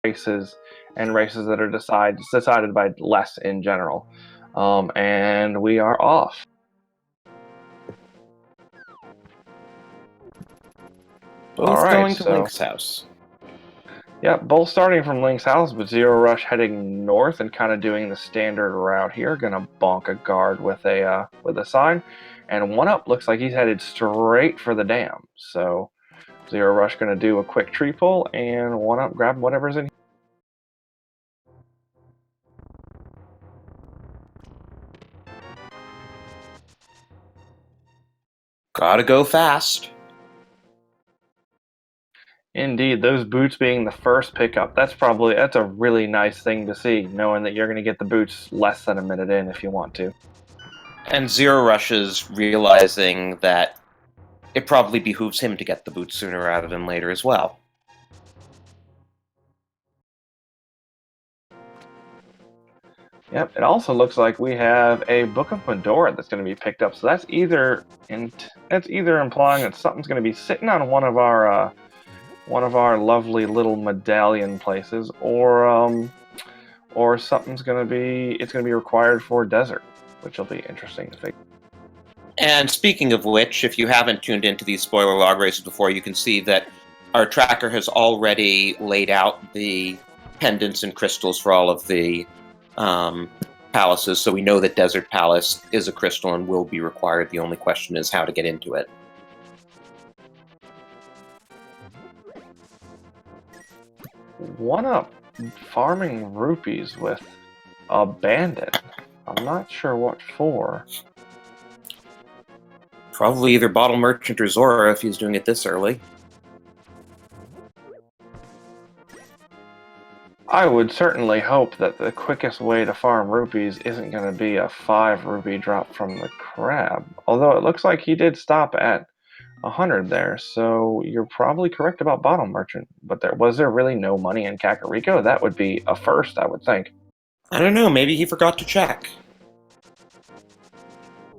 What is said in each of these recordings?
races and races that are decided by less in general. And we are off. Both All right, going to Link's house. Yep, both starting from Link's house, but Zero Rush heading north and kind of doing the standard route here. Gonna bonk a guard with a sign, and oneup looks like he's headed straight for the dam. So Zero Rush gonna do a quick tree pull, and oneup grab whatever's in here. Gotta go fast. Indeed, those boots being the first pickup, that's a really nice thing to see, knowing that you're going to get the boots less than a minute in if you want to. And Zero Rush is realizing that it probably behooves him to get the boots sooner rather than later as well. Yep, it also looks like we have a Book of Medora that's going to be picked up, so that's either implying that something's going to be sitting on one of our lovely little medallion places, or something's going to be required for desert, which will be interesting to figure. And speaking of which, if you haven't tuned into these spoiler log races before, you can see that our tracker has already laid out the pendants and crystals for all of the palaces, so we know that Desert Palace is a crystal and will be required. The only question is how to get into it. oneup farming rupees with a bandit. I'm not sure what for. Probably either Bottle Merchant or Zora if he's doing it this early. I would certainly hope that the quickest way to farm rupees isn't going to be a 5 rupee drop from the crab. Although it looks like he did stop at 100 there, so you're probably correct about Bottle Merchant. But was there really no money in Kakariko? That would be a first, I would think. I don't know, maybe he forgot to check.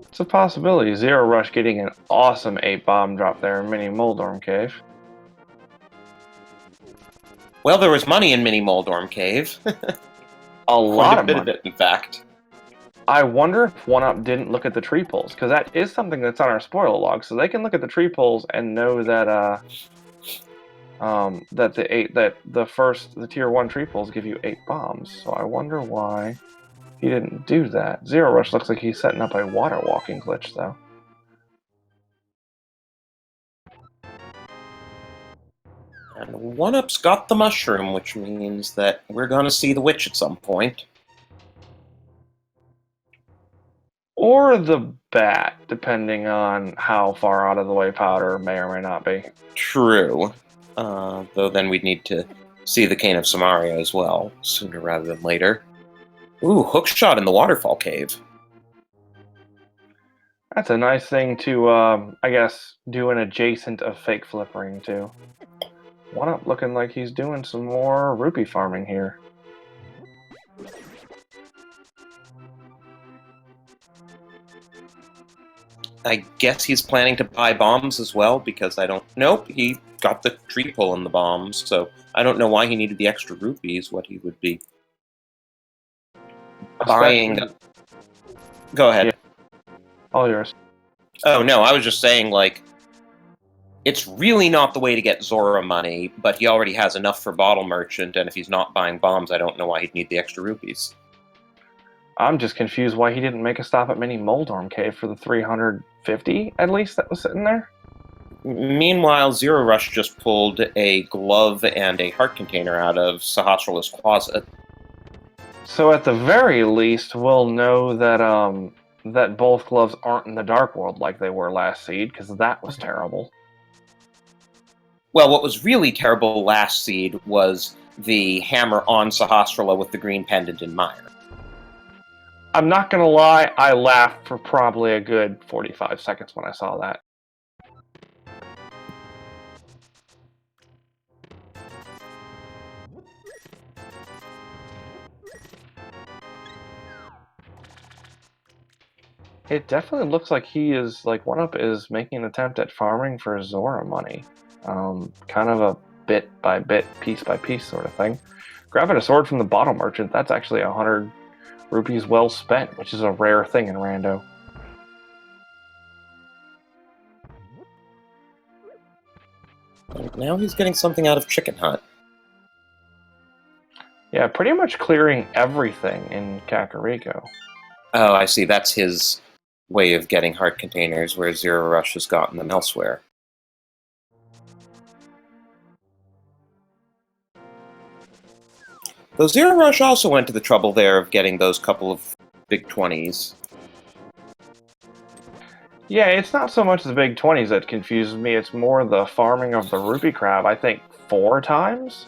It's a possibility. Zero Rush getting an awesome 8 bomb drop there in Mini Moldorm Cave. Well, there was money in Mini Moldorm Cave. A lot of bit money. of it, in fact. I wonder if oneup didn't look at the tree pulls, because that is something that's on our spoiler log, so they can look at the tree pulls and know that the tier 1 tree pulls give you 8 bombs. So I wonder why he didn't do that. Zero Rush looks like he's setting up a water walking glitch, though. And OneUp's got the mushroom, which means that we're going to see the witch at some point. Or the bat, depending on how far out of the way Powder may or may not be. True. Though then we'd need to see the Cane of Samaria as well, sooner rather than later. Ooh, hookshot in the waterfall cave. That's a nice thing to, I guess, do an adjacent of fake flippering to. oneup looking like he's doing some more rupee farming here. I guess he's planning to buy bombs as well, because Nope, he got the tree pull in the bombs, so I don't know why he needed the extra rupees, what he would be buying. Go ahead. Yeah. All yours. Oh, no, I was just saying, like, it's really not the way to get Zora money, but he already has enough for Bottle Merchant, and if he's not buying bombs, I don't know why he'd need the extra rupees. I'm just confused why he didn't make a stop at Mini Moldorm Cave for the 350, at least, that was sitting there. Meanwhile, Zero Rush just pulled a glove and a heart container out of Sahasrala's closet. So at the very least, we'll know that that both gloves aren't in the Dark World like they were last seed, because that was terrible. Well, what was really terrible last seed was the hammer on Sahasrala with the green pendant in mire. I'm not gonna lie, I laughed for probably a good 45 seconds when I saw that. It definitely looks like oneup is making an attempt at farming for Zora money. Kind of a bit by bit, piece by piece sort of thing. Grabbing a sword from the bottle merchant, that's actually 100 rupees well spent, which is a rare thing in Rando. And now he's getting something out of Chicken Hut. Yeah, pretty much clearing everything in Kakariko. Oh, I see. That's his way of getting heart containers, where Zero Rush has gotten them elsewhere. Though Zero Rush also went to the trouble there of getting those couple of big 20s. Yeah, it's not so much the big 20s that confuses me, it's more the farming of the rupee crab, I think 4 times?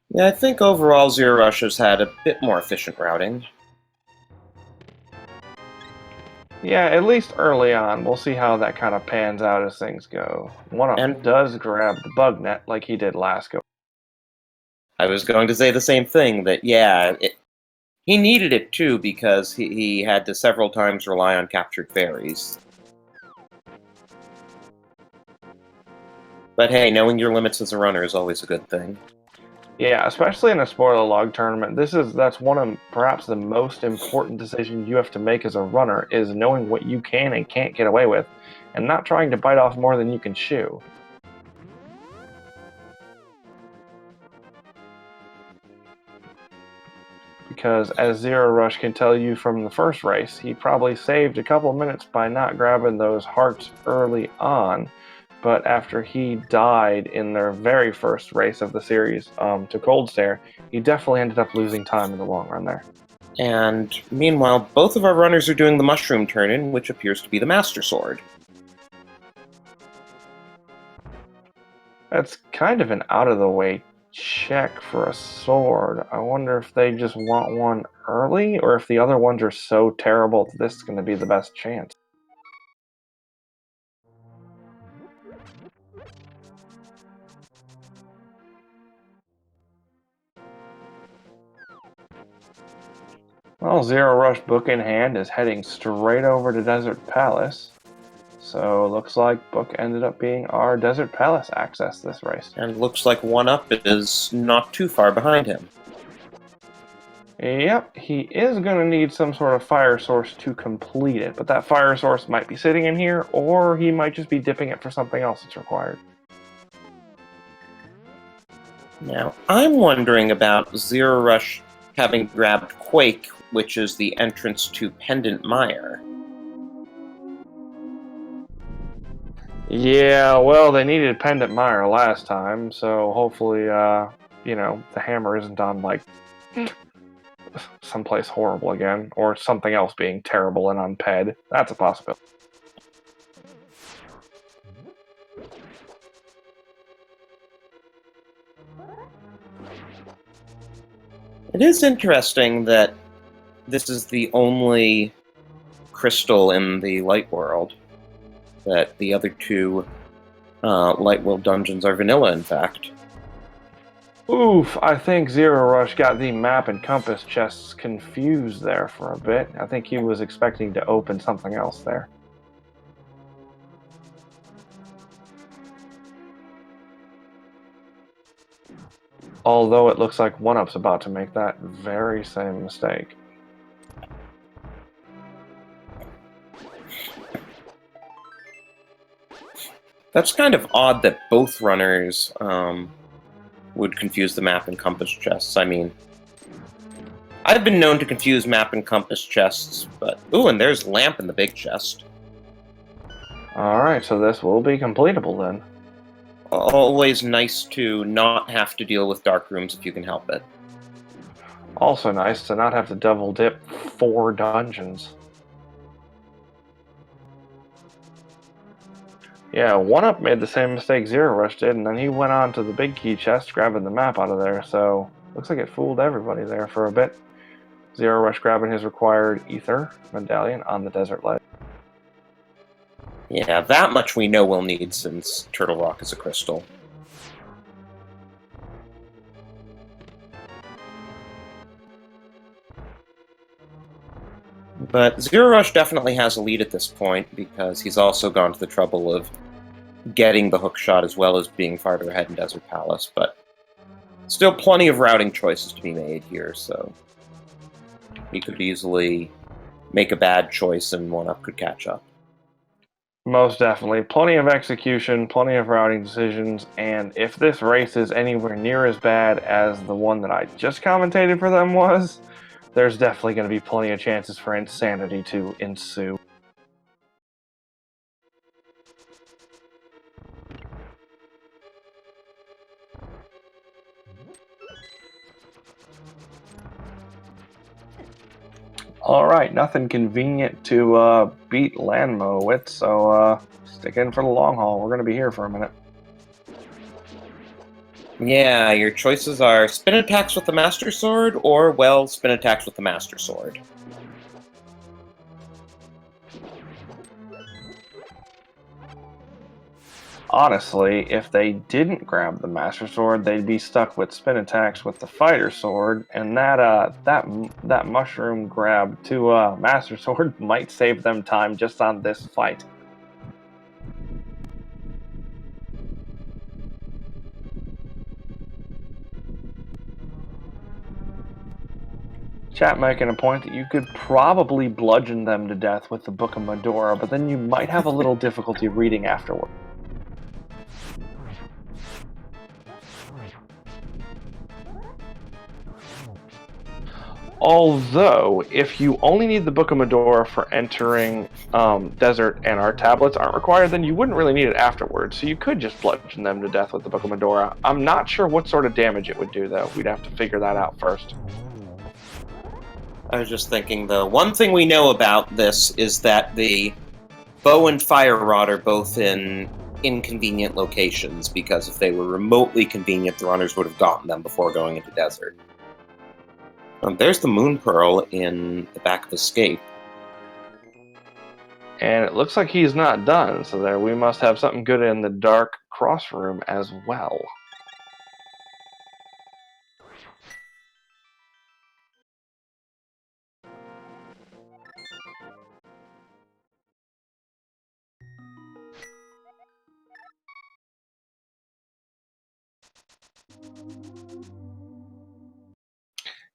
Yeah, I think overall Zero Rush has had a bit more efficient routing. Yeah, at least early on. We'll see how that kind of pans out as things go. One-Up does grab the bug net like he did last go. I was going to say the same thing, that yeah, he needed it too, because he had to several times rely on captured fairies. But hey, knowing your limits as a runner is always a good thing. Yeah, especially in a spoiler log tournament, that's one of perhaps the most important decisions you have to make as a runner, is knowing what you can and can't get away with, and not trying to bite off more than you can chew. Because as Zero Rush can tell you from the first race, he probably saved a couple minutes by not grabbing those hearts early on, but after he died in their very first race of the series to Cold Stare, he definitely ended up losing time in the long run there. And meanwhile, both of our runners are doing the mushroom turn-in, which appears to be the Master Sword. That's kind of an out-of-the-way check for a sword. I wonder if they just want one early, or if the other ones are so terrible that this is going to be the best chance. Well, Zero Rush book in hand is heading straight over to Desert Palace. So looks like Book ended up being our Desert Palace access this race. And looks like One-Up is not too far behind him. Yep, he is going to need some sort of fire source to complete it, but that fire source might be sitting in here, or he might just be dipping it for something else that's required. Now, I'm wondering about Zero Rush having grabbed Quake, which is the entrance to Pendant Mire. Yeah, well, they needed Pendant Mire last time, so hopefully, the hammer isn't on, like, someplace horrible again, or something else being terrible and unped. That's a possibility. It is interesting that this is the only crystal in the Light World, that the other two Light World dungeons are vanilla, in fact. Oof, I think Zero Rush got the map and compass chests confused there for a bit. I think he was expecting to open something else there. Although it looks like One-Up's about to make that very same mistake. That's kind of odd that both runners would confuse the map and compass chests. I mean, I've been known to confuse map and compass chests, but... Ooh, and there's Lamp in the big chest. Alright, so this will be completable then. Always nice to not have to deal with dark rooms if you can help it. Also nice to not have to double dip 4 dungeons. Yeah, One-Up made the same mistake Zero Rush did, and then he went on to the big key chest, grabbing the map out of there, so looks like it fooled everybody there for a bit. Zero Rush grabbing his required Ether medallion on the desert ledge. Yeah, that much we know we'll need, since Turtle Rock is a crystal. But Zero Rush definitely has a lead at this point, because he's also gone to the trouble of getting the hook shot as well as being farther ahead in Desert Palace, but still plenty of routing choices to be made here, so he could easily make a bad choice and one-up could catch up. Most definitely. Plenty of execution, plenty of routing decisions, and if this race is anywhere near as bad as the one that I just commentated for them was, there's definitely going to be plenty of chances for insanity to ensue. Alright, nothing convenient to beat Landmo with, so stick in for the long haul. We're going to be here for a minute. Yeah, your choices are spin attacks with the Master Sword, or, well, spin attacks with the Master Sword. Honestly, if they didn't grab the Master Sword, they'd be stuck with spin attacks with the Fighter Sword, and that mushroom grab to Master Sword might save them time just on this fight. Chat making a point that you could probably bludgeon them to death with the Book of Medora, but then you might have a little difficulty reading afterward. Although, if you only need the Book of Medora for entering Desert and our tablets aren't required, then you wouldn't really need it afterwards. So you could just bludgeon them to death with the Book of Medora. I'm not sure what sort of damage it would do, though. We'd have to figure that out first. I was just thinking, the one thing we know about this is that the bow and fire rod are both in inconvenient locations, because if they were remotely convenient, the runners would have gotten them before going into Desert. There's the Moon Pearl in the back of Escape. And it looks like he's not done, so there we must have something good in the Dark Cross Room as well.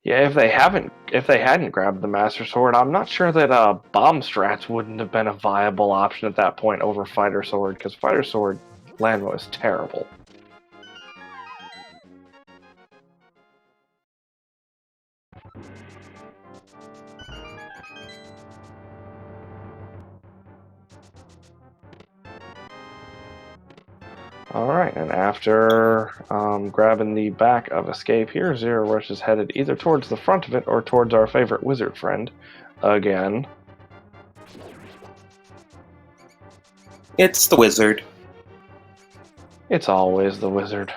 Yeah, if they hadn't grabbed the Master Sword, I'm not sure that Bomb Strats wouldn't have been a viable option at that point over Fighter Sword, because Fighter Sword Landmo is terrible. Alright, and after grabbing the back of Escape here, Zero Rush is headed either towards the front of it or towards our favorite wizard friend again. It's the wizard. It's always the wizard.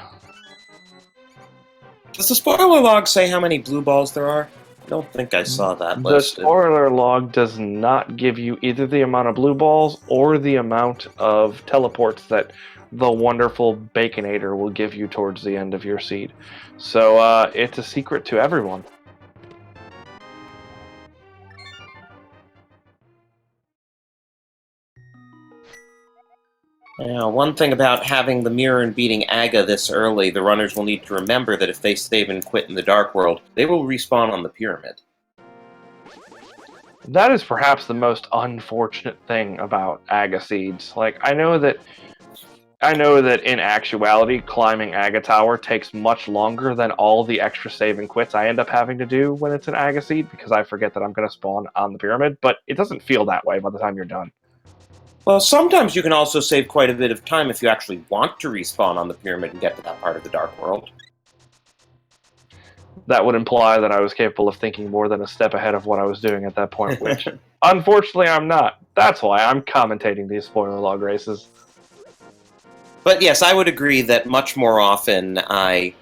Does the spoiler log say how many blue balls there are? I don't think I saw that listed. The spoiler log does not give you either the amount of blue balls or the amount of teleports that the wonderful Baconator will give you towards the end of your seed. So it's a secret to everyone. Now, one thing about having the mirror and beating Aga this early, the runners will need to remember that if they save and quit in the Dark World, they will respawn on the pyramid. That is perhaps the most unfortunate thing about Aga seeds. Like, I know that in actuality, climbing Aga Tower takes much longer than all the extra save and quits I end up having to do when it's an Aga seed, because I forget that I'm going to spawn on the pyramid, but it doesn't feel that way by the time you're done. Well, sometimes you can also save quite a bit of time if you actually want to respawn on the pyramid and get to that part of the Dark World. That would imply that I was capable of thinking more than a step ahead of what I was doing at that point, which, unfortunately, I'm not. That's why I'm commentating these spoiler log races. But yes, I would agree that much more often I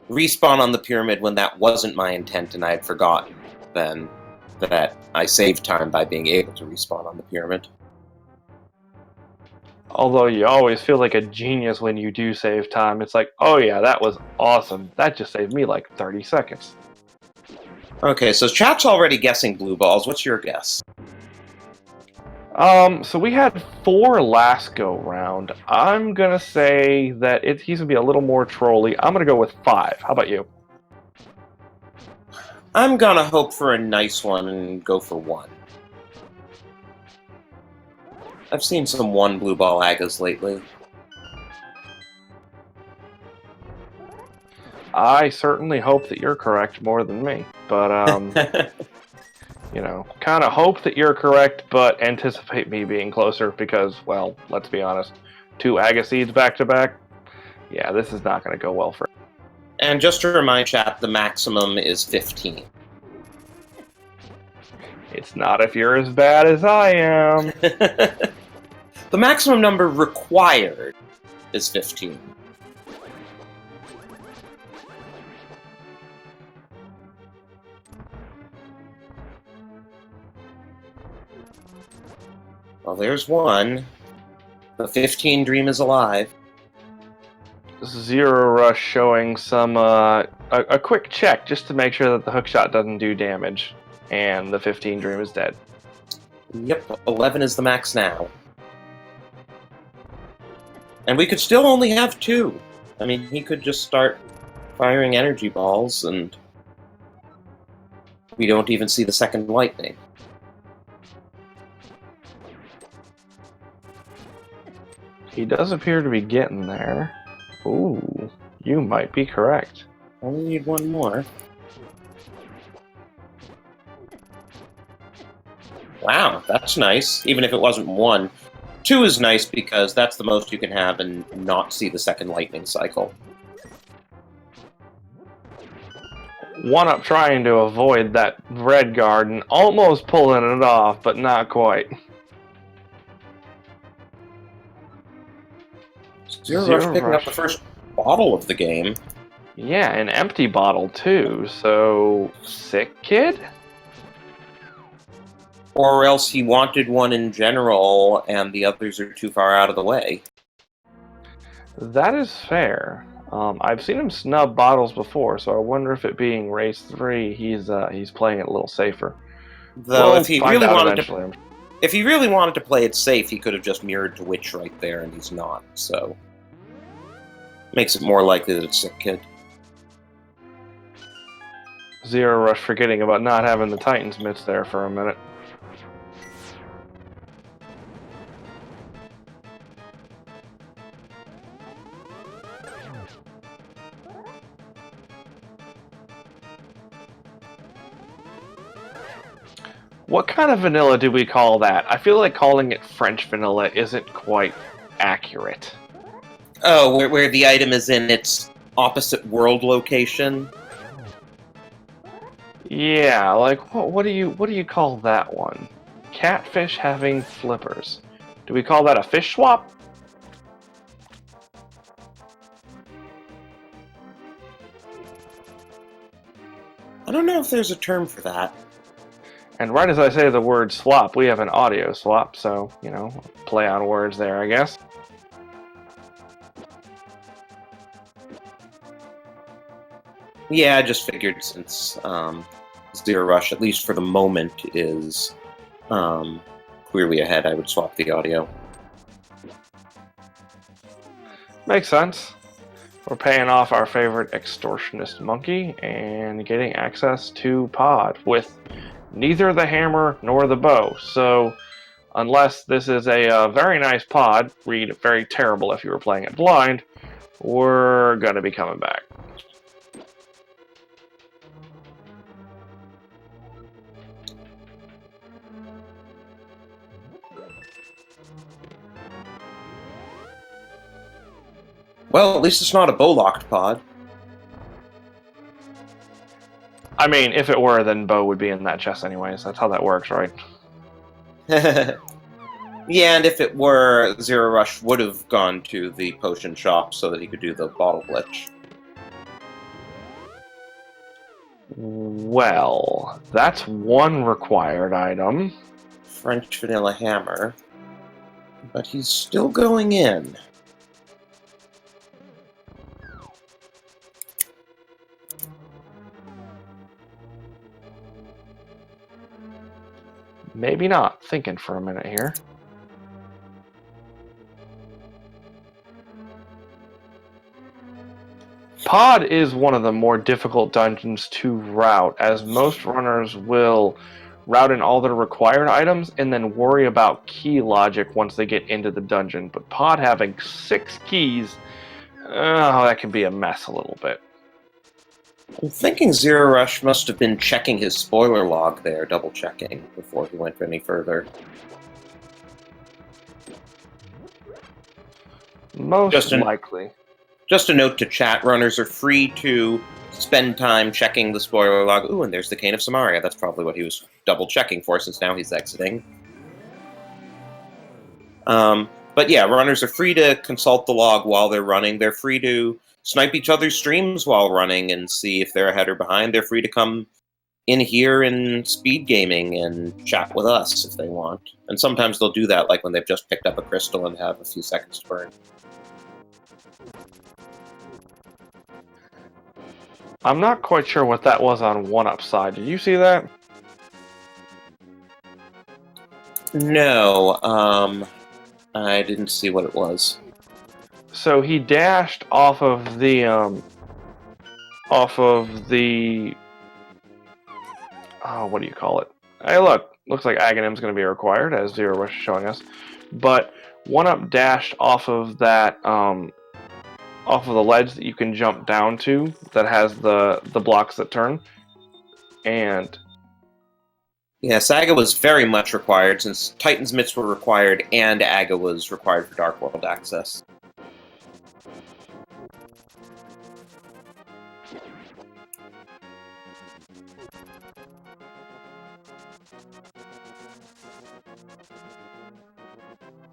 respawn on the pyramid when that wasn't my intent and I had forgotten than that I saved time by being able to respawn on the pyramid. Although you always feel like a genius when you do save time. It's like, oh yeah, that was awesome. That just saved me like 30 seconds. Okay, so chat's already guessing blue balls. What's your guess? So we had 4 last go round. I'm gonna say that he's gonna be a little more trolly. I'm gonna go with 5. How about you? I'm gonna hope for a nice one and go for 1. I've seen some 1 blue ball Agas lately. I certainly hope that you're correct more than me, but you know, kind of hope that you're correct, but anticipate me being closer because, well, let's be honest, 2 Agaseeds back to back. Yeah, this is not going to go well for. And just to remind chat, the maximum is 15. It's not if you're as bad as I am. The maximum number required is 15. Well, there's 1. The 15 dream is alive. Zero Rush showing some a quick check just to make sure that the hookshot doesn't do damage, and the 15 dream is dead. Yep, 11 is the max now. And we could still only have 2. I mean, he could just start firing energy balls, and we don't even see the second lightning. He does appear to be getting there. Ooh, you might be correct. Only need 1 more. Wow, that's nice, even if it wasn't 1. 2 is nice because that's the most you can have and not see the second lightning cycle. Oneup trying to avoid that red guard and almost pulling it off, but not quite. Zerorush picking up the first bottle of the game. Yeah, an empty bottle too, so sick kid? Or else he wanted one in general and the others are too far out of the way. That is fair. I've seen him snub bottles before, so I wonder if it being race 3, he's playing it a little safer. Though we'll if he find really out wanted eventually. if he really wanted to play it safe, he could have just mirrored to Witch right there, and he's not, so makes it more likely that it's Sick Kid. Zero Rush forgetting about not having the Titan's mitts there for a minute. What kind of vanilla do we call that? I feel like calling it French vanilla isn't quite accurate. Oh, where the item is in its opposite world location? Yeah, like what do you call that one? Catfish having flippers. Do we call that a fish swap? I don't know if there's a term for that. And right as I say the word swap, we have an audio swap, so, you know, play on words there, I guess. Yeah, I just figured since Zero Rush, at least for the moment, is clearly ahead, I would swap the audio. Makes sense. We're paying off our favorite extortionist monkey and getting access to pod with neither the hammer nor the bow. So, unless this is a very nice pod, read very terrible if you were playing it blind, we're gonna be coming back. Well, at least it's not a bow-locked pod. I mean, if it were, then Bo would be in that chest anyways. That's how that works, right? Yeah, and if it were, Zero Rush would have gone to the potion shop so that he could do the bottle glitch. Well, that's one required item. French vanilla hammer. But he's still going in. Maybe not. Thinking for a minute here. Pod is one of the more difficult dungeons to route, as most runners will route in all their required items and then worry about key logic once they get into the dungeon. But Pod having 6 keys, that can be a mess a little bit. I'm thinking Zero Rush must have been checking his spoiler log there, double checking, before he went any further. Most likely. Just a note to chat, runners are free to spend time checking the spoiler log. Ooh, and there's the Cane of Samaria. That's probably what he was double checking for, since now he's exiting. But yeah, runners are free to consult the log while they're running. They're free to snipe each other's streams while running and see if they're ahead or behind. They're free to come in here in speed gaming and chat with us if they want. And sometimes they'll do that, like when they've just picked up a crystal and have a few seconds to burn. I'm not quite sure what that was on OneUp side. Did you see that? No, I didn't see what it was. So he dashed off of the what do you call it? Hey, look, looks like Agahnim's going to be required, as Zero Rush is showing us. But OneUp dashed off of that off of the ledge that you can jump down to that has the blocks that turn. And yeah, Saga was very much required, since Titan's Mitts were required and Aga was required for Dark World access.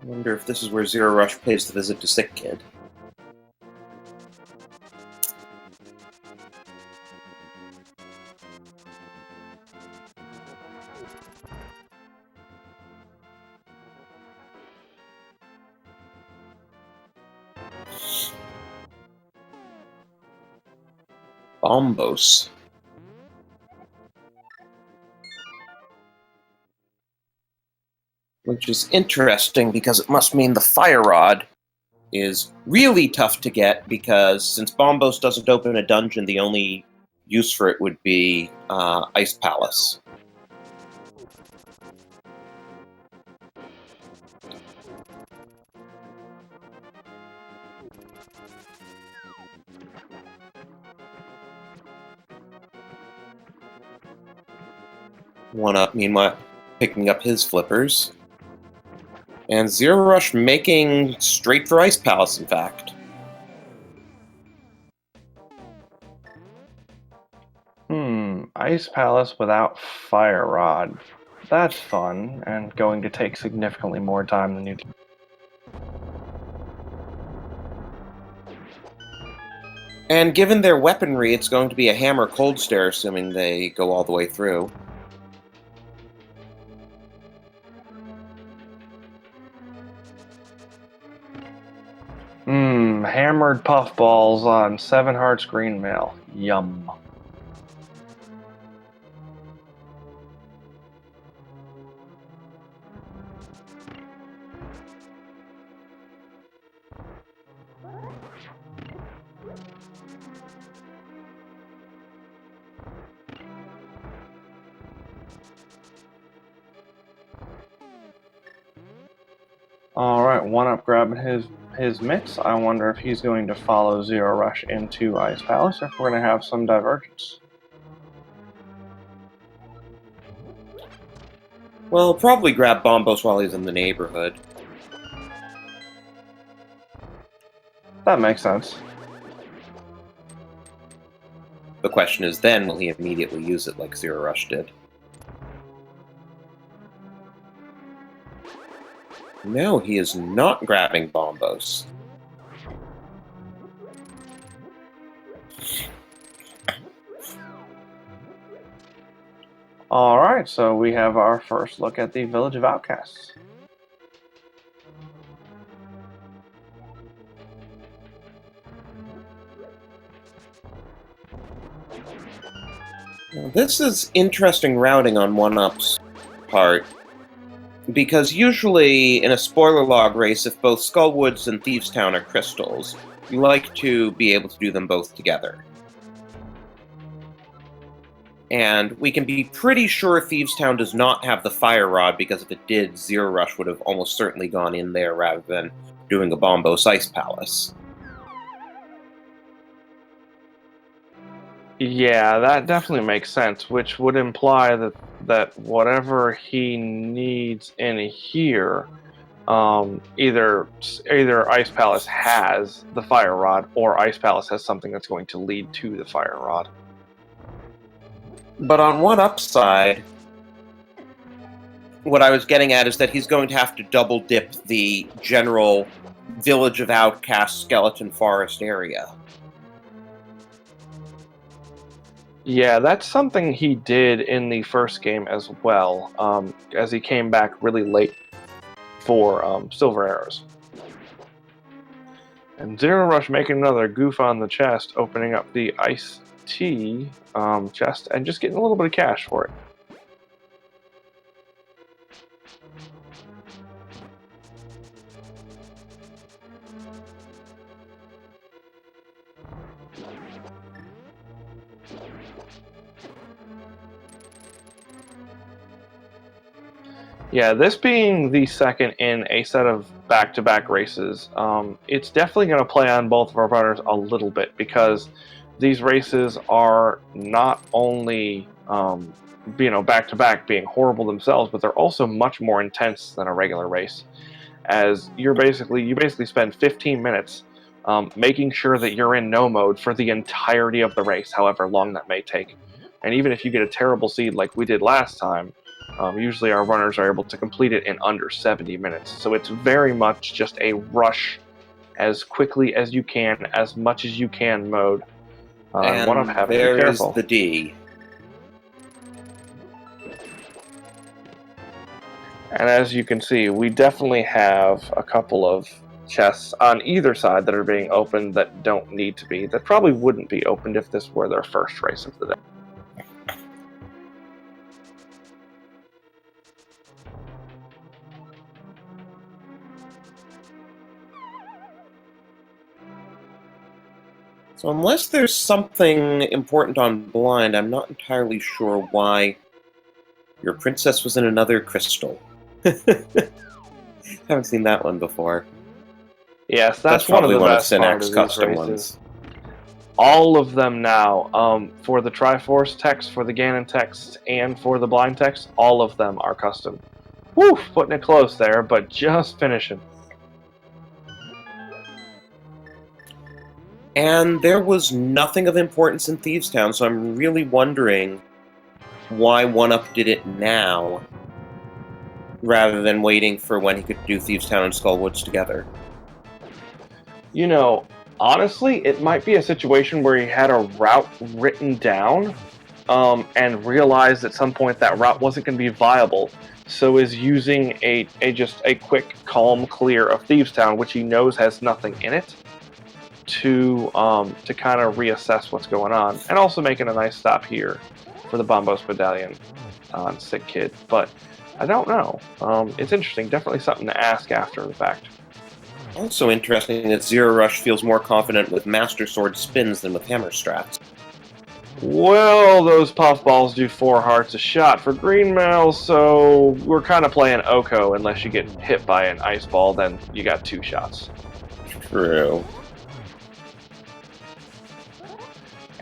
I wonder if this is where Zero Rush pays the visit to Sick Kid. Bombos. Which is interesting because it must mean the Fire Rod is really tough to get, because since Bombos doesn't open a dungeon, the only use for it would be Ice Palace. OneUp, meanwhile, picking up his flippers. And Zero Rush making straight for Ice Palace, in fact. Ice Palace without Fire Rod. That's fun, and going to take significantly more time than you do. And given their weaponry, it's going to be a hammer cold stare, assuming they go all the way through. Hammered puffballs on 7 Hearts Green Mail. Yum. Alright, OneUp grabbing his mitts. I wonder if he's going to follow Zero Rush into Ice Palace, or if we're going to have some divergence. Well, probably grab Bombos while he's in the neighborhood. That makes sense. The question is then, will he immediately use it like Zero Rush did? No, he is not grabbing Bombos. Alright, so we have our first look at the Village of Outcasts. Now, this is interesting routing on OneUp's part. Because usually in a spoiler log race, if both Skullwoods and Thievestown are crystals, you like to be able to do them both together. And we can be pretty sure Thievestown does not have the Fire Rod, because if it did, Zero Rush would have almost certainly gone in there rather than doing a Bombos Ice Palace. Yeah, that definitely makes sense, which would imply that whatever he needs in here, either Ice Palace has the Fire Rod, or Ice Palace has something that's going to lead to the Fire Rod. But on one upside, what I was getting at is that he's going to have to double dip the general Village of Outcasts Skeleton Forest area. Yeah, that's something he did in the first game as well, as he came back really late for Silver Arrows. And Zero Rush making another goof on the chest, opening up the Ice Tea chest, and just getting a little bit of cash for it. Yeah, this being the second in a set of back-to-back races, it's definitely going to play on both of our runners a little bit, because these races are not only back-to-back being horrible themselves, but they're also much more intense than a regular race, as you basically spend 15 minutes making sure that you're in no mode for the entirety of the race, however long that may take. And even if you get a terrible seed like we did last time, usually our runners are able to complete it in under 70 minutes. So it's very much just a rush as quickly as you can, as much as you can mode. And one of having to be there is careful. the D. And as you can see, we definitely have a couple of chests on either side that are being opened that don't need to be, that probably wouldn't be opened if this were their first race of the day. So unless there's something important on blind, I'm not entirely sure why your princess was in another crystal. Haven't seen that one before. Yes, that's one of probably the one of best parts Synac's of these custom races. ones. All of them now, for the Triforce text, for the Ganon text, and for the blind text, all of them are custom. Woo, putting it close there, but just finishing. And there was nothing of importance in Thievestown, so I'm really wondering why oneup did it now, rather than waiting for when he could do Thievestown and Skullwoods together. You know, honestly, it might be a situation where he had a route written down, and realized at some point that route wasn't going to be viable, so is using just a quick, calm clear of Thievestown, which he knows has nothing in it, to kind of reassess what's going on, and also making a nice stop here for the Bombos Medallion on Sick Kid. But I don't know. It's interesting. Definitely something to ask after the fact. Also interesting that Zero Rush feels more confident with Master Sword spins than with Hammer Strats. Well, those puffballs do 4 hearts a shot for green mail, so we're kind of playing Oko. Unless you get hit by an ice ball, then you got 2 shots. True.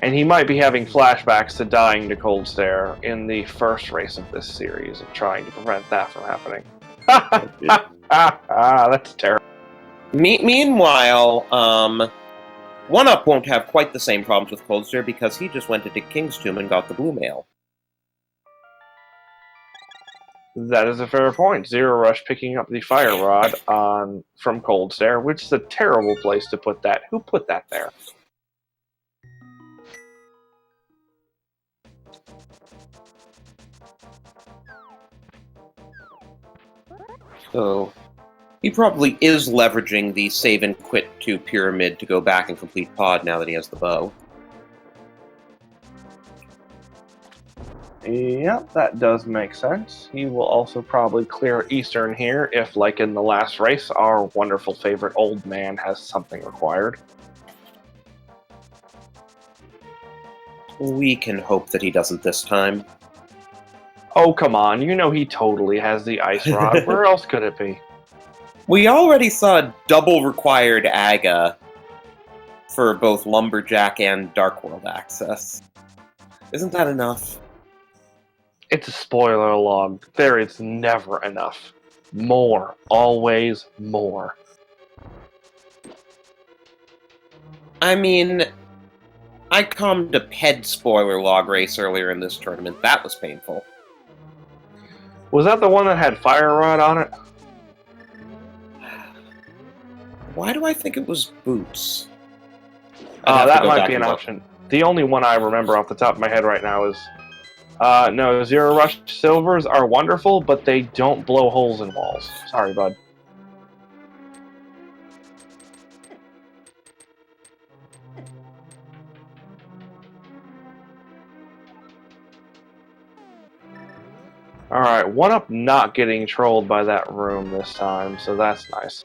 And he might be having flashbacks to dying to Cold Stare in the first race of this series, and trying to prevent that from happening. That's terrible. Meanwhile, oneup won't have quite the same problems with Cold Stare because he just went into King's Tomb and got the blue mail. That is a fair point. Zero Rush picking up the Fire Rod from Cold Stare, which is a terrible place to put that. Who put that there? So he probably is leveraging the save and quit to Pyramid to go back and complete Pod now that he has the bow. Yep, that does make sense. He will also probably clear Eastern here if, like in the last race, our wonderful favorite old man has something required. We can hope that he doesn't this time. Oh, come on, you know he totally has the ice rod. Where else could it be? We already saw double required Aga for both Lumberjack and Dark World access. Isn't that enough? It's a spoiler log. There is never enough. More. Always more. I mean, I calmed a PED spoiler log race earlier in this tournament. That was painful. Was that the one that had Fire Rod on it? Why do I think it was Boots? That might be an option. The only one I remember off the top of my head right now is... no, Zero Rush Silvers are wonderful, but they don't blow holes in walls. Sorry, bud. Alright, oneup not getting trolled by that room this time, so that's nice.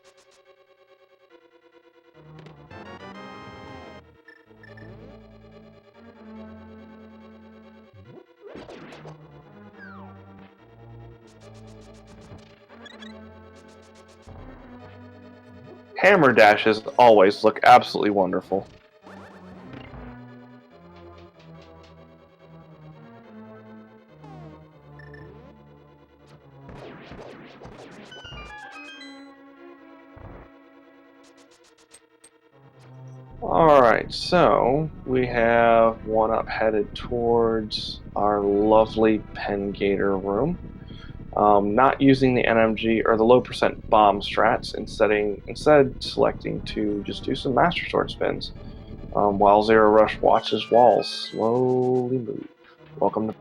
Hammer dashes always look absolutely wonderful. Alright, so we have oneup headed towards our lovely Pengator room. Not using the NMG or the low percent bomb strats, instead selecting to just do some Master Sword spins while Zero Rush watches walls slowly move. Welcome to...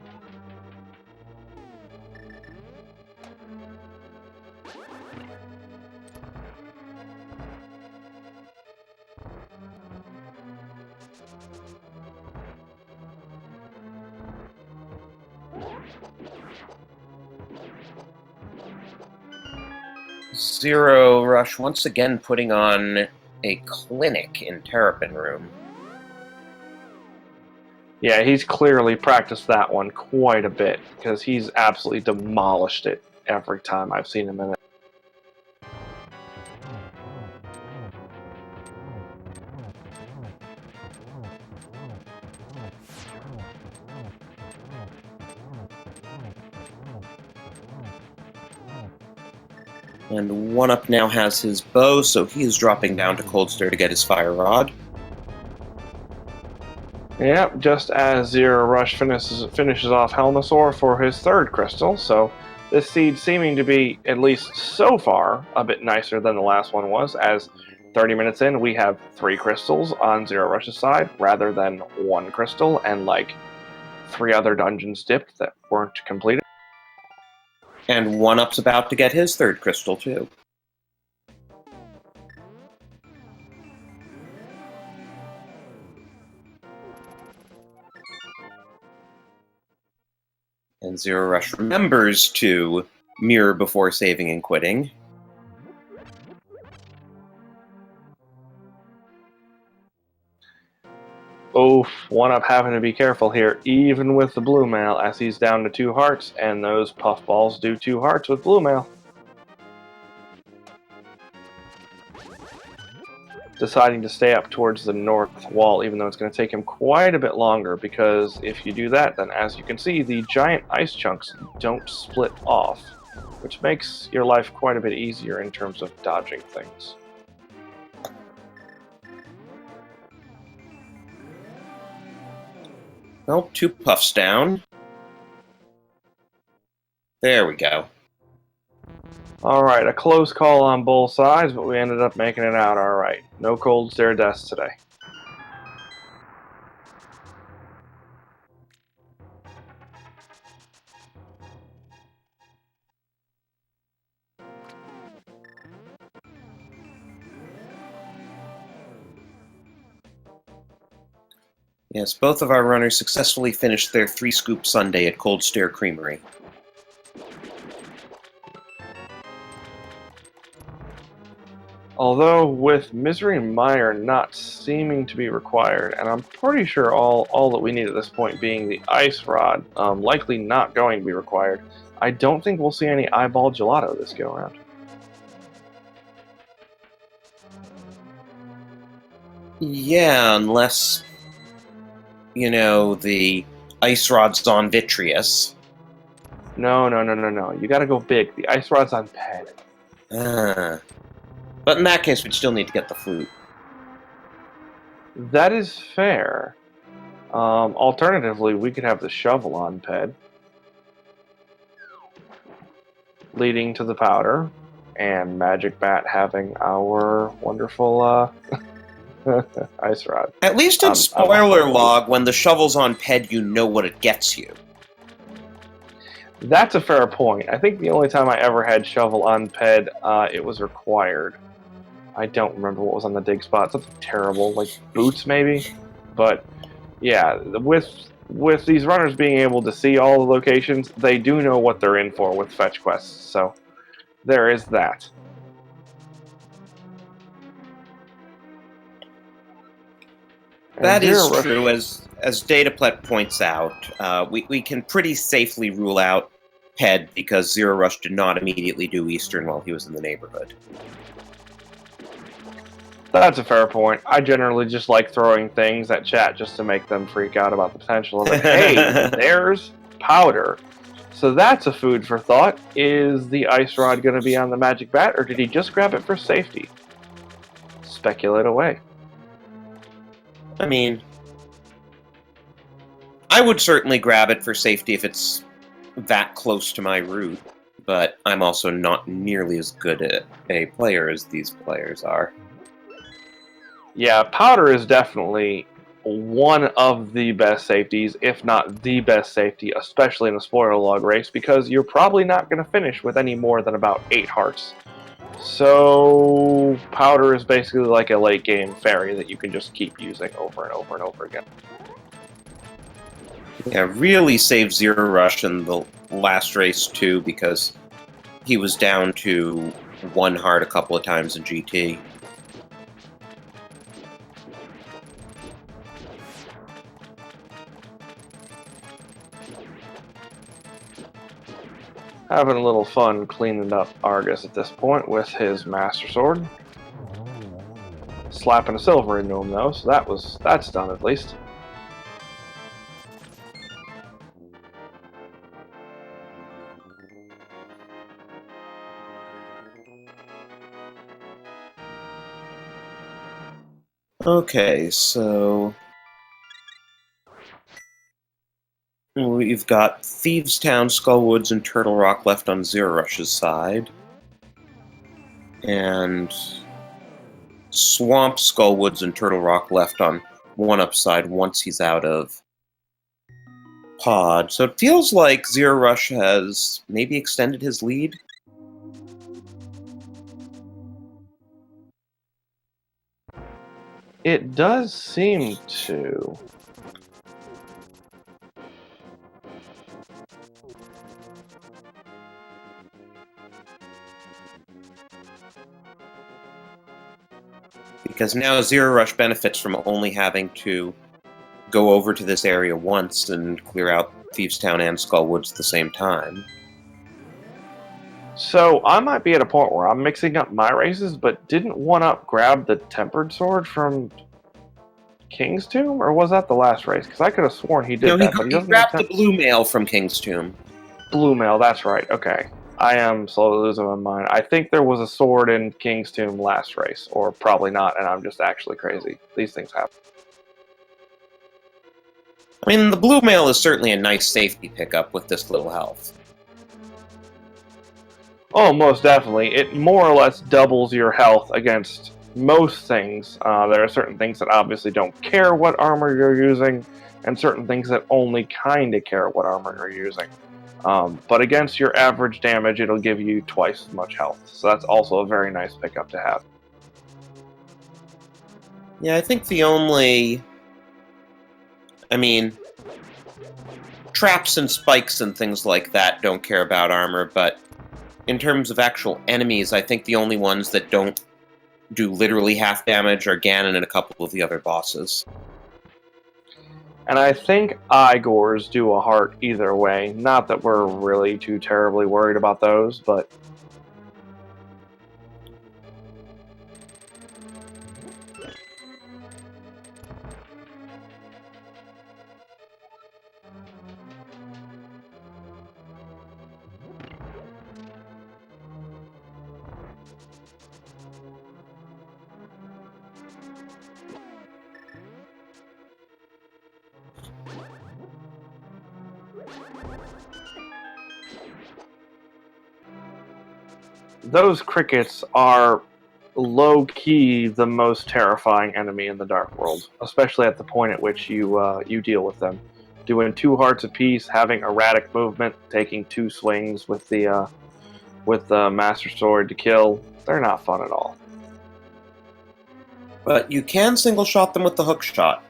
Zero Rush once again putting on a clinic in Terrapin Room. Yeah, he's clearly practiced that one quite a bit, because he's absolutely demolished it every time I've seen him in it. And oneup now has his bow, so he is dropping down to Cold Stare to get his Fire Rod. Yep, just as Zero Rush finishes off Helmasaur for his third crystal, so this seed seeming to be, at least so far, a bit nicer than the last one was, as 30 minutes in we have 3 crystals on Zero Rush's side, rather than 1 crystal and like 3 other dungeons dipped that weren't completed. And oneup's about to get his third crystal, too. And Zero Rush remembers to mirror before saving and quitting. Oof, oneup having to be careful here, even with the blue mail, as he's down to 2 hearts, and those puffballs do 2 hearts with blue mail. Deciding to stay up towards the north wall, even though it's going to take him quite a bit longer, because if you do that, then as you can see, the giant ice chunks don't split off, which makes your life quite a bit easier in terms of dodging things. Well, 2 puffs down. There we go. Alright, a close call on both sides, but we ended up making it out alright. No cold stare deaths today. Yes, both of our runners successfully finished their 3-scoop sundae at Cold Stare Creamery. Although with Misery Mire not seeming to be required, and I'm pretty sure all that we need at this point being the Ice Rod, likely not going to be required, I don't think we'll see any Eyeball Gelato this go around. Yeah, unless, the Ice Rod's on Vitreous. No. You gotta go big. The Ice Rod's on Ped. But in that case, we'd still need to get the flute. That is fair. Alternatively, we could have the shovel on Ped, leading to the powder, and Magic Bat having our wonderful Ice Rod. At least in Spoiler Log, when the shovel's on Ped, you know what it gets you. That's a fair point. I think the only time I ever had shovel on Ped, it was required. I don't remember what was on the dig spot. Something terrible, like boots maybe. But yeah, with these runners being able to see all the locations, they do know what they're in for with fetch quests. So there is that. That is true, as Dataplet points out. We can pretty safely rule out Ped because Zero Rush did not immediately do Eastern while he was in the neighborhood. That's a fair point. I generally just like throwing things at chat just to make them freak out about the potential of it. Hey, there's powder. So that's a food for thought. Is the Ice Rod going to be on the Magic Bat, or did he just grab it for safety? Speculate away. I mean, I would certainly grab it for safety if it's that close to my route, but I'm also not nearly as good at a player as these players are. Yeah, powder is definitely one of the best safeties, if not the best safety, especially in a spoiler log race, because you're probably not going to finish with any more than about 8 hearts. So powder is basically like a late game fairy that you can just keep using over and over and over again. Yeah, really saved Zero Rush in the last race too, because he was down to 1 heart a couple of times in GT. Having a little fun cleaning up Argus at this point with his Master Sword. Slapping a silver into him though, so that's done at least. Okay, so we've got Thieves Town, Skullwoods, and Turtle Rock left on Zero Rush's side. And Swamp, Skullwoods, and Turtle Rock left on oneup side once he's out of Pod. So it feels like Zero Rush has maybe extended his lead. It does seem to. Because now Zero Rush benefits from only having to go over to this area once and clear out Thieves Town and Skullwoods at the same time. So I might be at a point where I'm mixing up my races, but didn't oneup grab the Tempered Sword from King's Tomb, or was that the last race? Because I could have sworn he did No, that. he grabbed the blue mail from King's Tomb. Blue mail, that's right. Okay. I am slowly losing my mind. I think there was a sword in King's Tomb last race, or probably not, and I'm just actually crazy. These things happen. I mean, the blue mail is certainly a nice safety pickup with this little health. Oh, most definitely. It more or less doubles your health against most things. There are certain things that obviously don't care what armor you're using, and certain things that only kind of care what armor you're using. But against your average damage, it'll give you twice as much health. So that's also a very nice pickup to have. Yeah, I think the only I mean, traps and spikes and things like that don't care about armor, but in terms of actual enemies, I think the only ones that don't do literally half damage are Ganon and a couple of the other bosses. And I think Igors do a heart either way. Not that we're really too terribly worried about those, but... those crickets are low-key the most terrifying enemy in the Dark World, especially at the point at which you deal with them. Doing 2 hearts apiece, having erratic movement, taking 2 swings with the Master Sword to kill, they're not fun at all. But you can single shot them with the hook shot.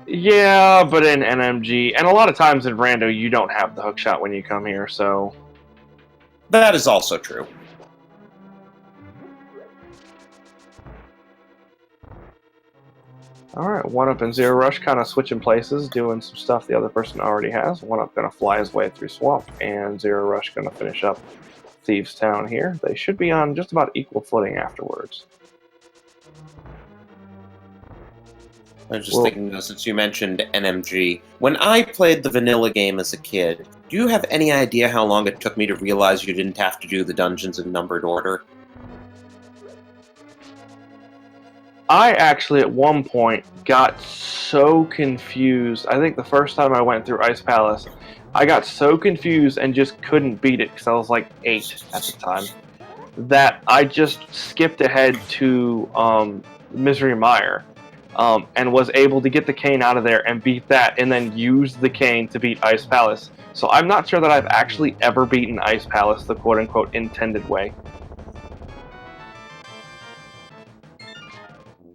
Yeah, but in NMG, and a lot of times in Rando, you don't have the hook shot when you come here, so... That is also true. Alright, 1UP and Zero Rush kind of switching places, doing some stuff the other person already has. 1UP going to fly his way through Swamp, and Zero Rush going to finish up Thieves Town here. They should be on just about equal footing afterwards. I was just thinking, though, since you mentioned NMG, when I played the vanilla game as a kid, do you have any idea how long it took me to realize you didn't have to do the dungeons in numbered order? I actually, at one point, got so confused. I think the first time I went through Ice Palace, I got so confused and just couldn't beat it because I was like 8 at the time, that I just skipped ahead to Misery Mire. And was able to get the cane out of there and beat that, and then use the cane to beat Ice Palace. So I'm not sure that I've actually ever beaten Ice Palace the quote-unquote intended way.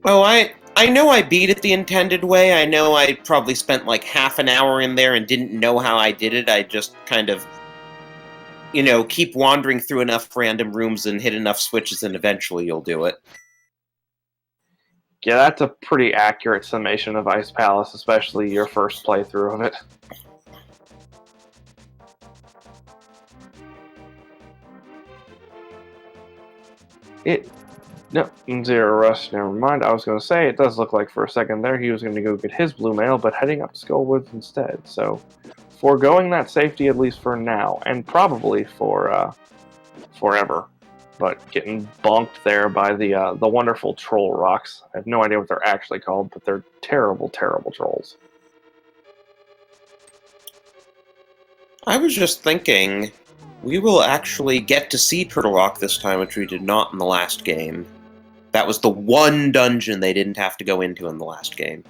Oh, I know I beat it the intended way. I know I probably spent like half an hour in there and didn't know how I did it. I just kind of, keep wandering through enough random rooms and hit enough switches, and eventually you'll do it. Yeah, that's a pretty accurate summation of Ice Palace, especially your first playthrough of it. No, Zero Rush, never mind. I was going to say, it does look like for a second there he was going to go get his blue mail, but heading up to Skullwoods instead. So, foregoing that safety at least for now, and probably for forever. But getting bonked there by the wonderful troll rocks. I have no idea what they're actually called, but they're terrible, terrible trolls. I was just thinking, we will actually get to see Turtle Rock this time, which we did not in the last game. That was the one dungeon they didn't have to go into in the last game.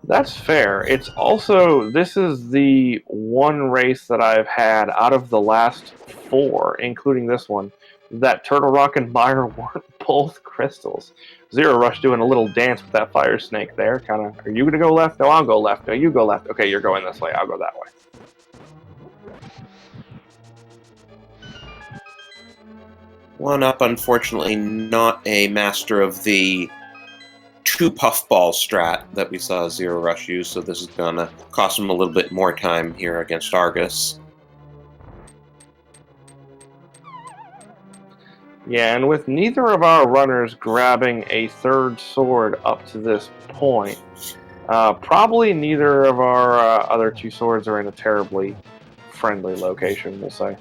That's fair. It's also, this is the one race that I've had out of the last 4, including this one, that Turtle Rock and Mire weren't both crystals. Zero Rush doing a little dance with that fire snake there, kind of, are you going to go left? No, I'll go left. No, you go left. Okay, you're going this way. I'll go that way. oneup, unfortunately, not a master of the 2 puffball strat that we saw Zero Rush use, so this is going to cost him a little bit more time here against Argus. Yeah, and with neither of our runners grabbing a 3rd sword up to this point, probably neither of our other 2 swords are in a terribly friendly location, we'll say.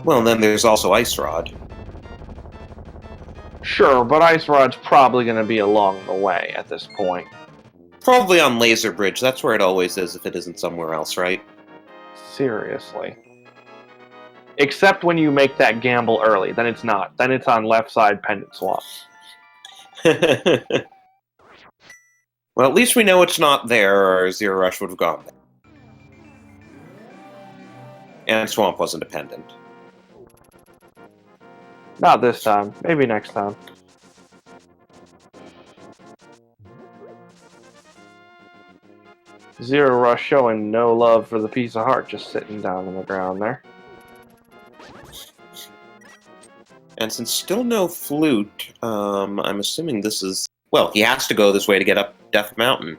Well, and then there's also Ice Rod. Sure, but Ice Rod's probably going to be along the way at this point. Probably on Laser Bridge. That's where it always is if it isn't somewhere else, right? Seriously. Except when you make that gamble early. Then it's not. Then it's on left side Pendant Swamp. Well, at least we know it's not there, or Zero Rush would have gone there. And Swamp wasn't a pendant. Not this time. Maybe next time. Zero Rush showing no love for the piece of heart just sitting down on the ground there. And since still no flute, I'm assuming this is... Well, he has to go this way to get up Death Mountain.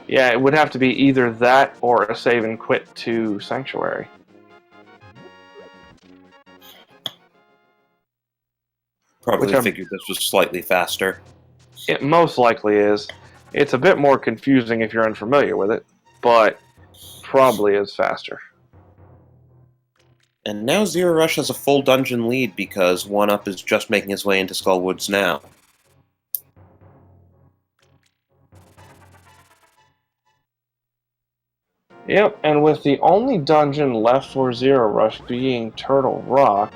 Yeah, it would have to be either that or a save and quit to Sanctuary. Probably figured this was slightly faster. It most likely is. It's a bit more confusing if you're unfamiliar with it, but probably is faster. And now Zero Rush has a full dungeon lead because oneup is just making his way into Skullwoods now. Yep, and with the only dungeon left for Zero Rush being Turtle Rock,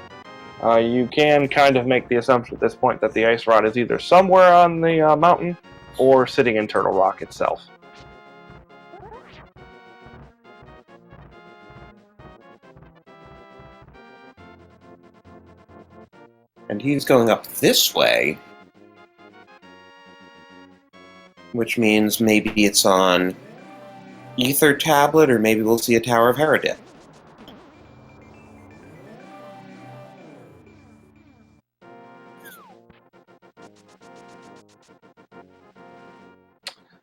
you can kind of make the assumption at this point that the Ice Rod is either somewhere on the mountain or sitting in Turtle Rock itself. And he's going up this way, which means maybe it's on Ether Tablet, or maybe we'll see a Tower of Herodith.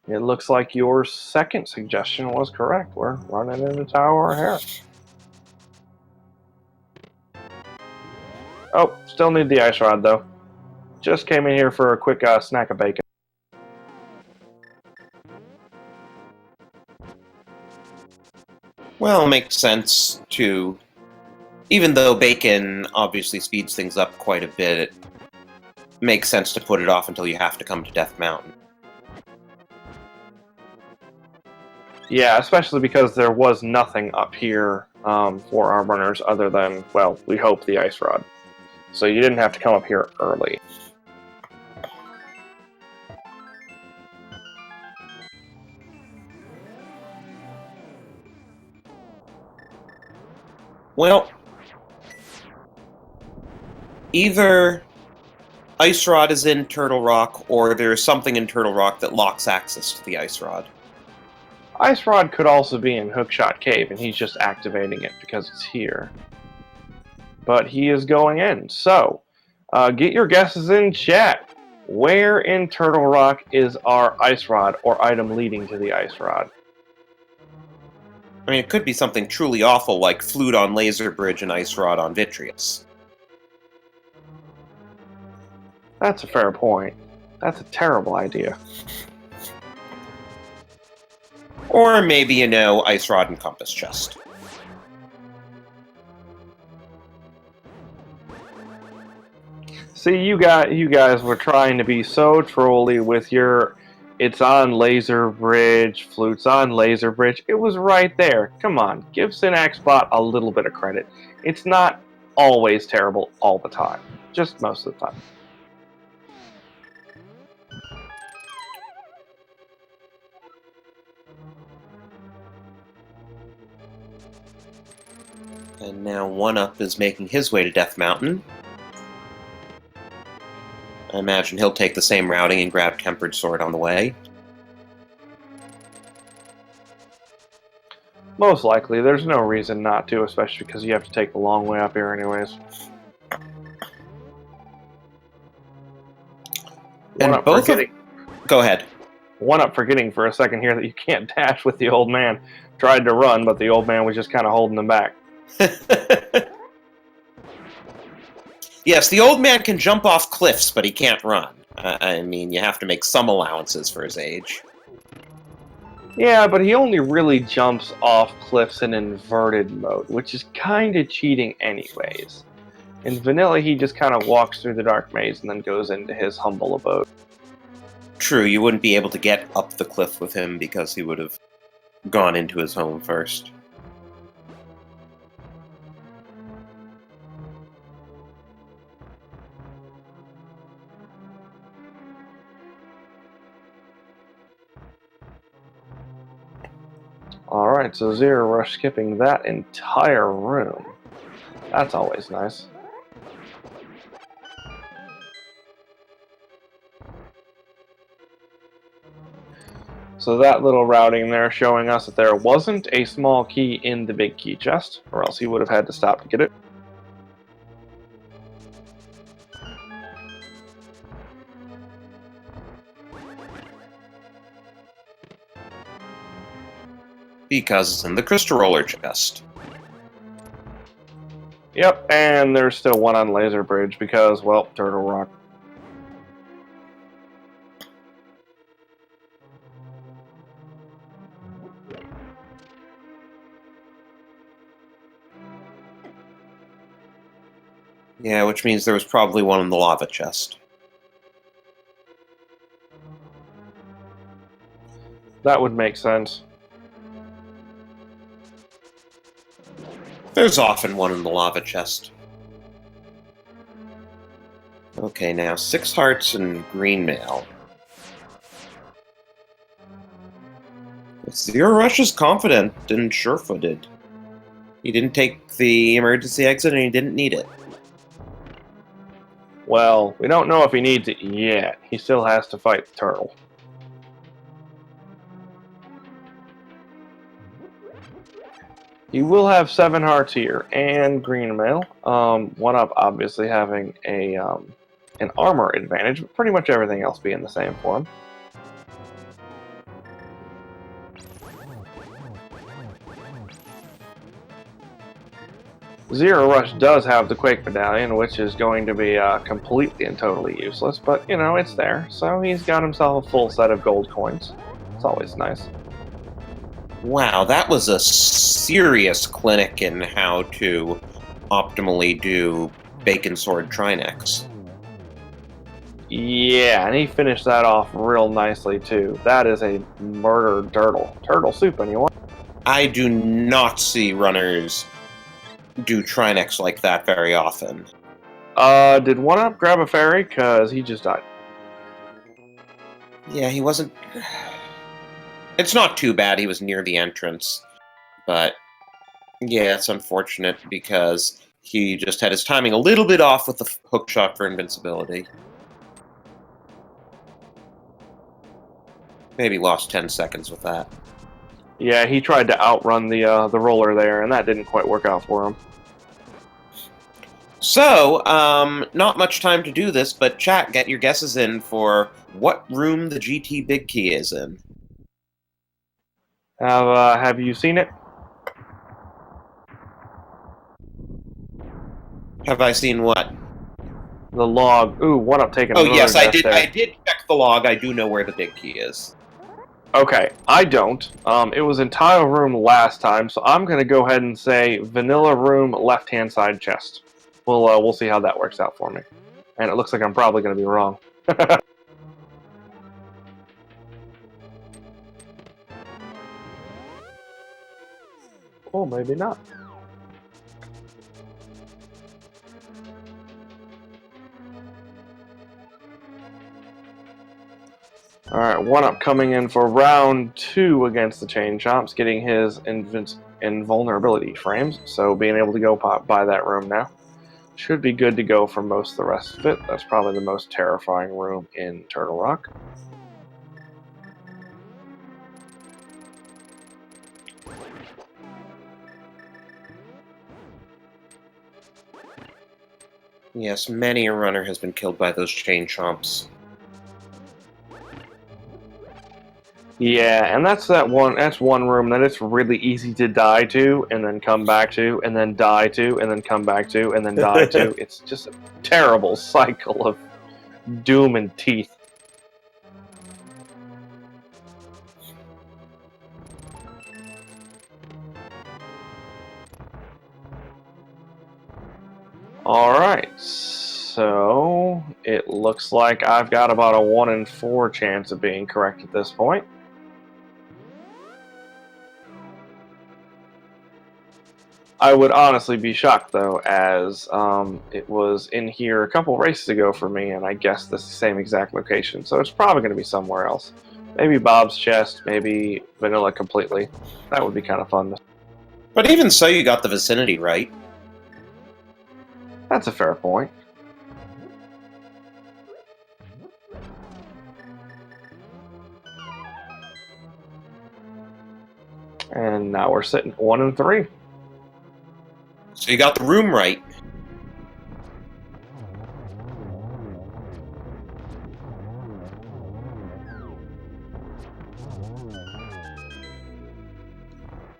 It looks like your second suggestion was correct. We're running into Tower of Herodith. Oh, still need the Ice Rod though. Just came in here for a quick snack of bacon. Well, it makes sense to... Even though bacon obviously speeds things up quite a bit, it makes sense to put it off until you have to come to Death Mountain. Yeah, especially because there was nothing up here for our runners other than, well, we hope the Ice Rod. So you didn't have to come up here early. Well, either Ice Rod is in Turtle Rock, or there's something in Turtle Rock that locks access to the Ice Rod. Ice Rod could also be in Hookshot Cave, and he's just activating it because it's here. But he is going in. So, get your guesses in chat. Where in Turtle Rock is our Ice Rod or item leading to the Ice Rod? I mean, it could be something truly awful like Flute on Laser Bridge and Ice Rod on Vitreous. That's a fair point. That's a terrible idea. Or maybe, Ice Rod and Compass Chest. See, you guys were trying to be so trolly with your it's on Laser Bridge, Flute's on Laser Bridge. It was right there. Come on, give SynacSpot a little bit of credit. It's not always terrible all the time. Just most of the time. And now oneup is making his way to Death Mountain. I imagine he'll take the same routing and grab Tempered Sword on the way. Most likely. There's no reason not to, especially because you have to take the long way up here anyways. And both of... Go ahead. One-up forgetting for a second here that you can't dash with the old man. Tried to run, but the old man was just kind of holding him back. Yes, the old man can jump off cliffs, but he can't run. I mean, you have to make some allowances for his age. Yeah, but he only really jumps off cliffs in inverted mode, which is kind of cheating anyways. In vanilla, he just kind of walks through the dark maze and then goes into his humble abode. True, you wouldn't be able to get up the cliff with him because he would have gone into his home first. Alright, so Zero Rush skipping that entire room. That's always nice. So that little routing there showing us that there wasn't a small key in the big key chest, or else he would have had to stop to get it. Because it's in the crystal roller chest. Yep, and there's still one on Laser Bridge because, well, Turtle Rock. Yeah, which means there was probably one in the lava chest. That would make sense. There's often one in the lava chest. Okay, now 6 hearts and green mail. Zero Rush is confident and sure-footed. He didn't take the emergency exit and he didn't need it. Well, we don't know if he needs it yet. He still has to fight the turtle. He will have 7 hearts here and green mail. One up obviously having a an armor advantage, but pretty much everything else being the same for him. Zero Rush does have the Quake Medallion, which is going to be completely and totally useless, but, you know, it's there. So he's got himself a full set of gold coins. It's always nice. Wow, that was a serious clinic in how to optimally do Bacon Sword Trinex. Yeah, and he finished that off real nicely, too. That is a murder turtle. Turtle soup, anyone? I do not see runners do Trinex like that very often. Did one up grab a fairy? Because he just died. Yeah, he wasn't... It's not too bad he was near the entrance, but yeah, it's unfortunate because he just had his timing a little bit off with the hook shot for invincibility. Maybe lost 10 seconds with that. Yeah, he tried to outrun the roller there, and that didn't quite work out for him. So, not much time to do this, but chat, get your guesses in for what room the GT Big Key is in. Have you seen it? Have I seen what? The log. Ooh, one up taking. Oh yes, I did. There. I did check the log. I do know where the big key is. Okay, I don't. It was in tile room last time, so I'm gonna go ahead and say vanilla room, left-hand side chest. We'll see how that works out for me. And it looks like I'm probably gonna be wrong. Oh, maybe not. Alright, one up coming in for round 2 against the Chain Chomps, getting his invulnerability frames, so being able to go by that room now. Should be good to go for most of the rest of it. That's probably the most terrifying room in Turtle Rock. Yes, many a runner has been killed by those chain chomps. Yeah, and that's one room that it's really easy to die to, and then come back to, and then die to, and then come back to, and then die to. It's just a terrible cycle of doom and teeth. Alright, so it looks like I've got about a 1 in 4 chance of being correct at this point. I would honestly be shocked, though, as it was in here a couple races ago for me, and I guessed the same exact location, so it's probably going to be somewhere else. Maybe Bob's chest, maybe vanilla completely. That would be kind of fun. But even so, you got the vicinity right. That's a fair point. And now we're sitting 1-3. So you got the room right.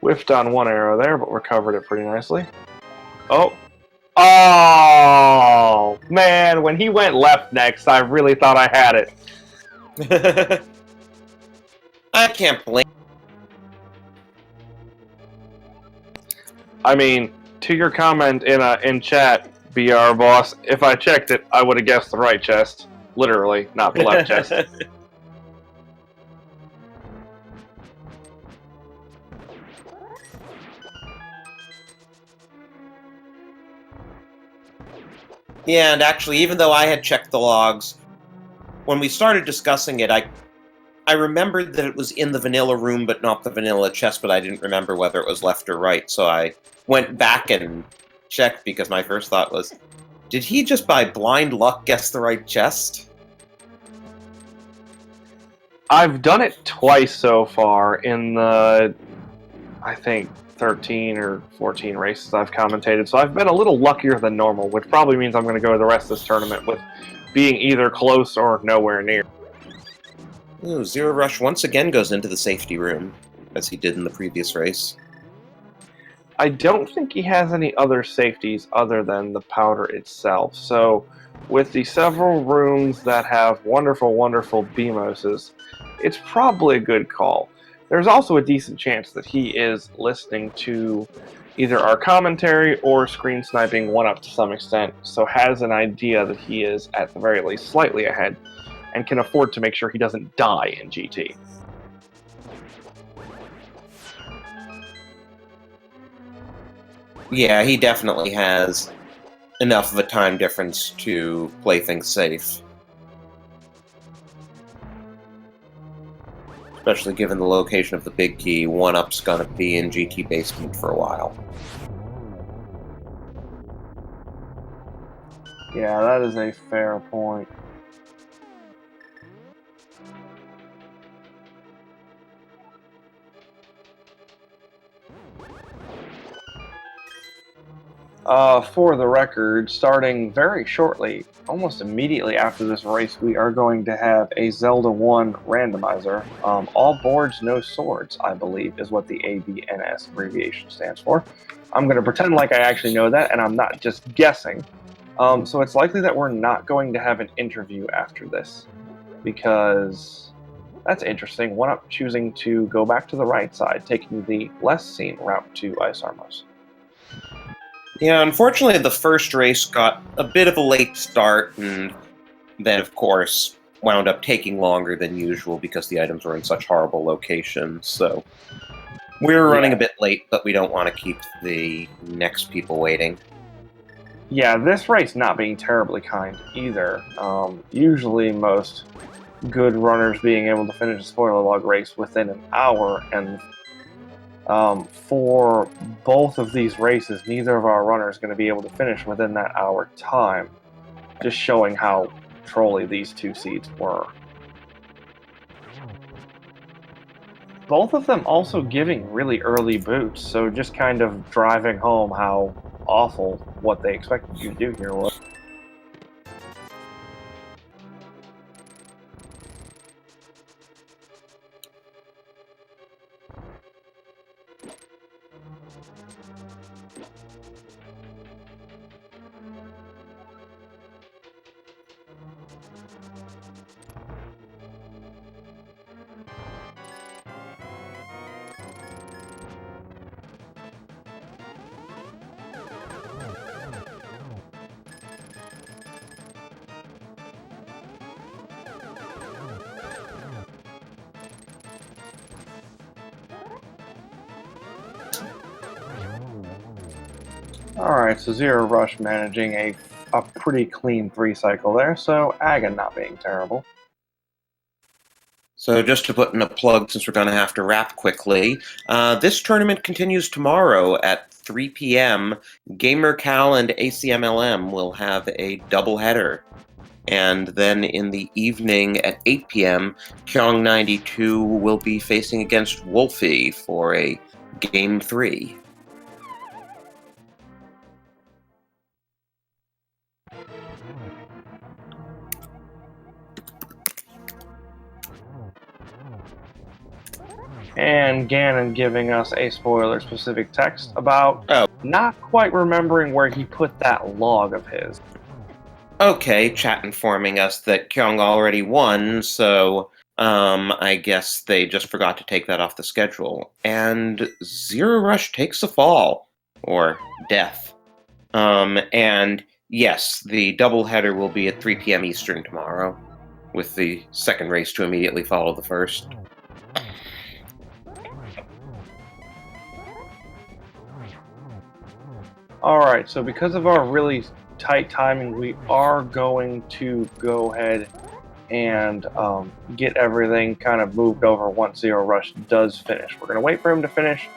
Whiffed on one arrow there, but recovered it pretty nicely. Oh. Oh, man, when he went left next, I really thought I had it. I can't blame. I mean, to your comment in chat, BR boss, if I checked it, I would have guessed the right chest. Literally, not the left chest. Yeah, and actually, even though I had checked the logs, when we started discussing it, I remembered that it was in the vanilla room, but not the vanilla chest, but I didn't remember whether it was left or right, so I went back and checked, because my first thought was, did he just by blind luck guess the right chest? I've done it twice so far in the, I think, 13 or 14 races I've commentated, so I've been a little luckier than normal, which probably means I'm going to go the rest of this tournament with being either close or nowhere near. Ooh, Zero Rush once again goes into the safety room, as he did in the previous race. I don't think he has any other safeties other than the powder itself, so with the several rooms that have wonderful, wonderful BMOSes, it's probably a good call. There's also a decent chance that he is listening to either our commentary or screen sniping oneup to some extent, so has an idea that he is, at the very least, slightly ahead, and can afford to make sure he doesn't die in GT. Yeah, he definitely has enough of a time difference to play things safe. Especially given the location of the big key, OneUp's gonna be in GT basement for a while. Yeah, that is a fair point. For the record, starting very shortly, almost immediately after this race, we are going to have a Zelda 1 randomizer. All boards, no swords, I believe, is what the ABNS abbreviation stands for. I'm going to pretend like I actually know that, and I'm not just guessing. So it's likely that we're not going to have an interview after this, because that's interesting. OneUp choosing to go back to the right side, taking the less seen route to Ice Armos. Yeah, unfortunately, the first race got a bit of a late start, and then, of course, wound up taking longer than usual because the items were in such horrible locations. So we were running a bit late, but we don't want to keep the next people waiting. Yeah, this race not being terribly kind either. Usually most good runners being able to finish a spoiler log race within an hour, and for both of these races, neither of our runners going to be able to finish within that hour time, just showing how trolly these two seeds were. Both of them also giving really early boots, so just kind of driving home how awful what they expected you to do here was. Alright, so Zero Rush managing a pretty clean 3-cycle there, so Agahnim not being terrible. So just to put in a plug, since we're going to have to wrap quickly, this tournament continues tomorrow at 3 p.m., GamerCal and ACMLM will have a doubleheader. And then in the evening at 8 p.m., Kyong92 will be facing against Wolfie for a Game 3. And Ganon giving us a spoiler-specific text about Oh. not quite remembering where he put that log of his. Okay, chat informing us that Kyong already won, so I guess they just forgot to take that off the schedule. And Zero Rush takes a fall, or death. And yes, the doubleheader will be at 3 p.m. Eastern tomorrow, with the second race to immediately follow the first. Alright, so because of our really tight timing, we are going to go ahead and get everything kind of moved over once Zero Rush does finish. We're going to wait for him to finish,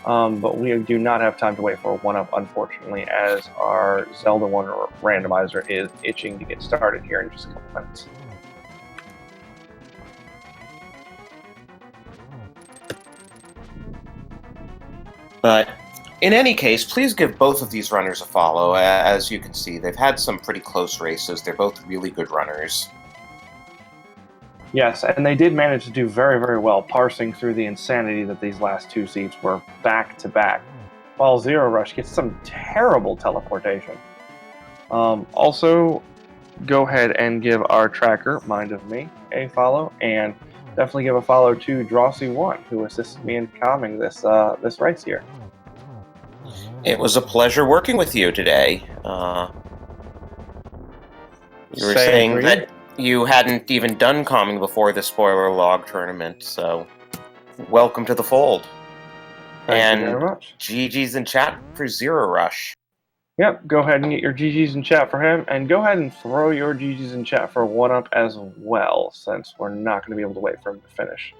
but we do not have time to wait for a 1-up, unfortunately, as our Zelda 1 randomizer is itching to get started here in just a couple minutes. But in any case, please give both of these runners a follow. As you can see, they've had some pretty close races. They're both really good runners. Yes, and they did manage to do very, very well, parsing through the insanity that these last two seats were back-to-back, while Zero Rush gets some terrible teleportation. Also, go ahead and give our tracker, Mind of Me, a follow, and definitely give a follow to Drosy1, who assisted me in calming this race here. It was a pleasure working with you today. You were saying that you hadn't even done calming before the Spoiler Log Tournament, so welcome to the fold. Thank you very much. GG's in chat for Zero Rush. Yep, go ahead and get your GG's in chat for him, and go ahead and throw your GG's in chat for 1-up as well, since we're not going to be able to wait for him to finish.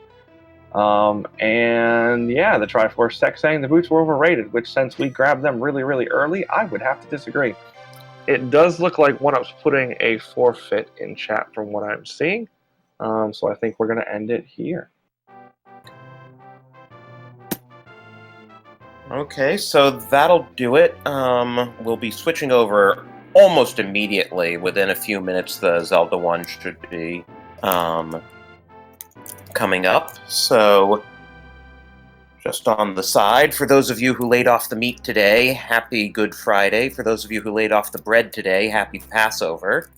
And yeah, the Triforce Tech saying the boots were overrated, which since we grabbed them really, really early, I would have to disagree. It does look like 1-up's putting a forfeit in chat from what I'm seeing, so I think we're going to end it here. Okay, so that'll do it. We'll be switching over almost immediately. Within a few minutes, the Zelda 1 should be coming up. So, just on the side, for those of you who laid off the meat today, happy Good Friday. For those of you who laid off the bread today, happy Passover.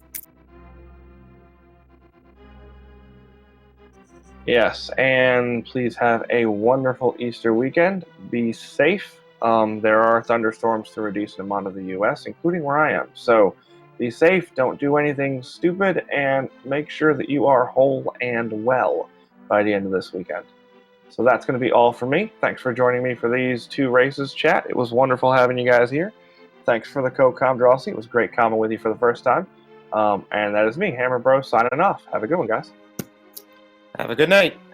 Yes, and please have a wonderful Easter weekend. Be safe. There are thunderstorms through a decent amount of the U.S., including where I am. So be safe, don't do anything stupid, and make sure that you are whole and well by the end of this weekend. So that's going to be all for me. Thanks for joining me for these two races, chat. It was wonderful having you guys here. Thanks for the co-com, Drosy. It was great comming with you for the first time. And that is me, Hammer Bro, signing off. Have a good one, guys. Have a good night.